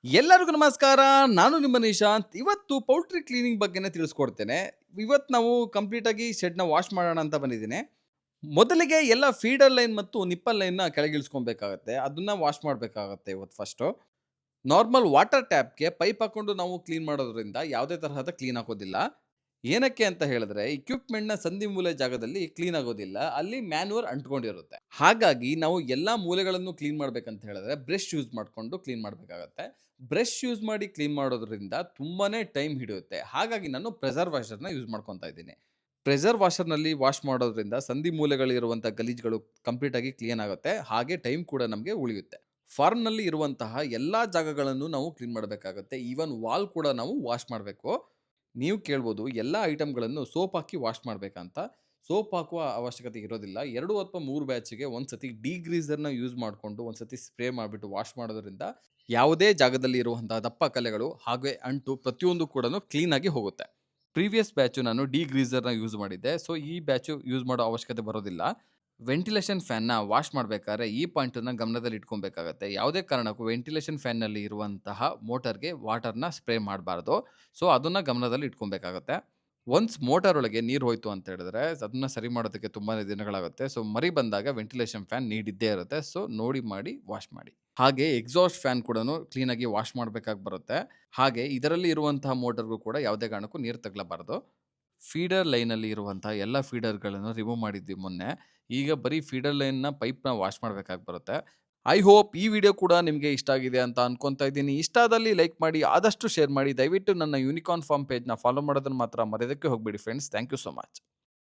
ಎಲ್ಲರಿಗೂ ನಮಸ್ಕಾರ. ನಾನು ನಿಮ್ಮ ನಿಶಾಂತ್. ಇವತ್ತು ಪೌಲ್ಟ್ರಿ ಕ್ಲೀನಿಂಗ್ ಬಗ್ಗೆನೇ ತಿಳಿಸ್ಕೊಡ್ತೇನೆ. ಇವತ್ತು ನಾವು ಕಂಪ್ಲೀಟ್ ಆಗಿ ಶೆಡ್‌ನ ವಾಶ್ ಮಾಡೋಣ ಅಂತ ಬಂದಿದ್ದೀನಿ. ಮೊದಲಿಗೆ ಎಲ್ಲ ಫೀಡರ್ ಲೈನ್ ಮತ್ತು ನಿಪ್ಪಲ್ ಲೈನ್‌ನ ಕೆಳಗಿಳಿಸ್ಕೊಬೇಕಾಗತ್ತೆ. ಅದನ್ನ ವಾಶ್ ಮಾಡಬೇಕಾಗತ್ತೆ ಇವತ್ತು ಫಸ್ಟು. ನಾರ್ಮಲ್ ವಾಟರ್ ಟ್ಯಾಪ್‌ಗೆ ಪೈಪ್ ಹಾಕೊಂಡು ನಾವು ಕ್ಲೀನ್ ಮಾಡೋದ್ರಿಂದ ಯಾವುದೇ ತರಹದ ಕ್ಲೀನ್ ಆಗೋದಿಲ್ಲ. ಏನಕ್ಕೆ ಅಂತ ಹೇಳಿದ್ರೆ ಇಕ್ವಿಪ್‌ಮೆಂಟ್‌ನ ಸಂದಿ ಮೂಲೆ ಜಾಗದಲ್ಲಿ ಕ್ಲೀನ್ ಆಗೋದಿಲ್ಲ. ಅಲ್ಲಿ ಮ್ಯಾನ್ಯೂರ್ ಅಂಟ್ಕೊಂಡಿರುತ್ತೆ. ಹಾಗಾಗಿ ನಾವು ಎಲ್ಲಾ ಮೂಲೆಗಳನ್ನು ಕ್ಲೀನ್ ಮಾಡ್ಬೇಕಂತ ಹೇಳಿದ್ರೆ ಬ್ರಷ್ ಯೂಸ್ ಮಾಡ್ಕೊಂಡು ಕ್ಲೀನ್ ಮಾಡಬೇಕಾಗತ್ತೆ. ಬ್ರಷ್ ಯೂಸ್ ಮಾಡಿ ಕ್ಲೀನ್ ಮಾಡೋದ್ರಿಂದ ತುಂಬಾನೇ ಟೈಮ್ ಹಿಡಿಯುತ್ತೆ. ಹಾಗಾಗಿ ನಾನು ಪ್ರೆಷರ್ ವಾಷರ್‌ನ ಯೂಸ್ ಮಾಡ್ಕೊಂತಾ ಇದ್ದೀನಿ. ಪ್ರೆಷರ್ ವಾಷರ್‌ನಲ್ಲಿ ವಾಶ್ ಮಾಡೋದ್ರಿಂದ ಸಂದಿ ಮೂಲೆಗಳಿರುವಂಥ ಗಲೀಜುಗಳು ಕಂಪ್ಲೀಟ್ ಆಗಿ ಕ್ಲೀನ್ ಆಗುತ್ತೆ. ಹಾಗೆ ಟೈಮ್ ಕೂಡ ನಮಗೆ ಉಳಿಯುತ್ತೆ. ಫಾರ್ಮ್‌ನಲ್ಲಿ ಇರುವಂತಹ ಎಲ್ಲಾ ಜಾಗಗಳನ್ನು ನಾವು ಕ್ಲೀನ್ ಮಾಡಬೇಕಾಗುತ್ತೆ. ಈವನ್ ವಾಲ್ ಕೂಡ ನಾವು ವಾಶ್ ಮಾಡಬೇಕು. ನೀವು ಕೇಳ್ಬೋದು ಎಲ್ಲ ಐಟಮ್‌ಗಳನ್ನು ಸೋಪ್ ಹಾಕಿ ವಾಶ್ ಮಾಡ್ಬೇಕಂತ. ಸೋಪ್ ಹಾಕುವ ಅವಶ್ಯಕತೆ ಇರೋದಿಲ್ಲ. 2 ಅಥವಾ 3 ಬ್ಯಾಚಿಗೆ ಒಂದ್ಸತಿ ಡಿಗ್ರೀಸರ್‌ನ ಯೂಸ್ ಮಾಡ್ಕೊಂಡು ಒಂದ್ಸತಿ ಸ್ಪ್ರೇ ಮಾಡ್ಬಿಟ್ಟು ವಾಶ್ ಮಾಡೋದ್ರಿಂದ ಯಾವುದೇ ಜಾಗದಲ್ಲಿ ಇರುವಂತಹ ದಪ್ಪ ಕಲೆಗಳು ಹಾಗೆ ಅಂಟು ಪ್ರತಿಯೊಂದು ಕೂಡನು ಕ್ಲೀನ್ ಆಗಿ ಹೋಗುತ್ತೆ. ಪ್ರೀವಿಯಸ್ ಬ್ಯಾಚು ನಾನು ಡಿಗ್ರೀಸರ್‌ನ ಯೂಸ್ ಮಾಡಿದ್ದೆ. ಸೊ ಈ ಬ್ಯಾಚು ಯೂಸ್ ಮಾಡೋ ಅವಶ್ಯಕತೆ ಬರೋದಿಲ್ಲ. ವೆಂಟಿಲೇಷನ್ ಫ್ಯಾನ್‌ನ ವಾಶ್ ಮಾಡ್ಬೇಕಾದ್ರೆ ಈ ಪಾಯಿಂಟನ್ನ ಗಮನದಲ್ಲಿ ಇಟ್ಕೊಬೇಕಾಗತ್ತೆ. ಯಾವುದೇ ಕಾರಣಕ್ಕೂ ವೆಂಟಿಲೇಷನ್ ಫ್ಯಾನ್‌ನಲ್ಲಿ ಇರುವಂತಹ ಮೋಟರ್‌ಗೆ ವಾಟರ್‌ನ ಸ್ಪ್ರೇ ಮಾಡಬಾರ್ದು. ಸೊ ಅದನ್ನ ಗಮನದಲ್ಲಿ ಇಟ್ಕೊಬೇಕಾಗತ್ತೆ. ಒನ್ಸ್ ಮೋಟಾರ್ ಒಳಗೆ ನೀರು ಹೋಯ್ತು ಅಂತ ಹೇಳಿದ್ರೆ ಅದನ್ನ ಸರಿ ಮಾಡೋದಕ್ಕೆ ತುಂಬಾನೇ ದಿನಗಳಾಗುತ್ತೆ. ಸೊ ಮರಿ ಬಂದಾಗ ವೆಂಟಿಲೇಷನ್ ಫ್ಯಾನ್ ನೀಡ್ ಇದ್ದೇ ಇರುತ್ತೆ. ಸೊ ನೋಡಿ ಮಾಡಿ ವಾಶ್ ಮಾಡಿ. ಹಾಗೆ ಎಕ್ಸಾಸ್ಟ್ ಫ್ಯಾನ್ ಕೂಡನು ಕ್ಲೀನ್ ಆಗಿ ವಾಶ್ ಮಾಡಬೇಕಾಗಿ ಬರುತ್ತೆ. ಹಾಗೆ ಇದರಲ್ಲಿ ಇರುವಂತಹ ಮೋಟರ್‌ಗೂ ಕೂಡ ಯಾವುದೇ ಕಾರಣಕ್ಕೂ ನೀರು ತಗಲಬಾರದು. ಫೀಡರ್ ಲೈನಲ್ಲಿ ಇರುವಂತಹ ಎಲ್ಲ ಫೀಡರ್‌ಗಳನ್ನು ರಿಮೂವ್ ಮಾಡಿದ್ವಿ ಮೊನ್ನೆ. ಈಗ ಬರೀ ಫೀಡರ್ ಲೈನ್‌ನ ಪೈಪ್‌ನ ವಾಶ್ ಮಾಡಬೇಕಾಗಿ ಬರುತ್ತೆ. ಐ ಹೋಪ್ ಈ ವಿಡಿಯೋ ಕೂಡ ನಿಮಗೆ ಇಷ್ಟ ಆಗಿದೆ ಅಂತ ಅನ್ಕೊಂತಾ ಇದ್ದೀನಿ. ಇಷ್ಟ ಆದಲ್ಲಿ ಲೈಕ್ ಮಾಡಿ, ಆದಷ್ಟು ಶೇರ್ ಮಾಡಿ. ದಯವಿಟ್ಟು ನನ್ನ ಯೂನಿಕಾರ್ನ್ ಫಾರ್ಮ್ ಪೇಜ್‌ನ ಫಾಲೋ ಮಾಡೋದನ್ನ ಮಾತ್ರ ಮರೆಯೋದಕ್ಕೆ ಹೋಗಬೇಡಿ friends. Thank you so much.